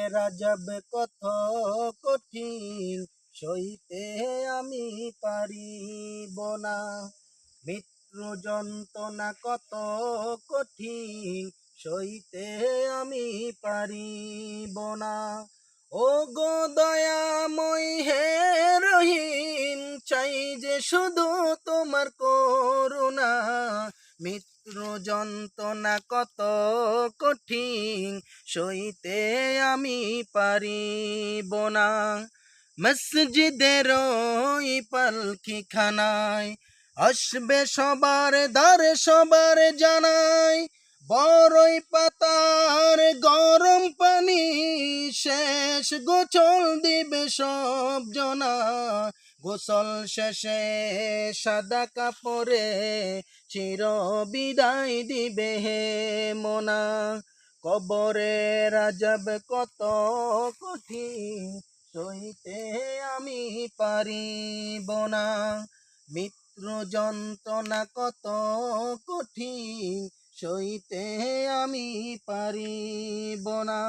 রাজব কত কঠিন, সইতে আমি পারিব না। মৃত্যু যন্ত্রণা কত কঠিন, সইতে আমি পারিব না। ও গো দয়াময় হে রহিম, চাই যে শুধু তোমার করুণা। মৃত্যু যন্ত্রণা কত কঠিন, সইতে আমি পারিব না। মসজিদের ওই পালকি খানায় আসবে সবার দ্বারে সবার জানাই, বড়ই পাতার গরম পানি শেষ গোসল দিবে সব জনা। গোসল শেষে সাদা কাপড়ে চির বিদায় দিবে হে মোনা। কবরে রাজব কত কঠিন, সইতে আমি পারিব না। মৃত্যু যন্ত্রণা কত কঠিন, সইতে আমি পারিব না।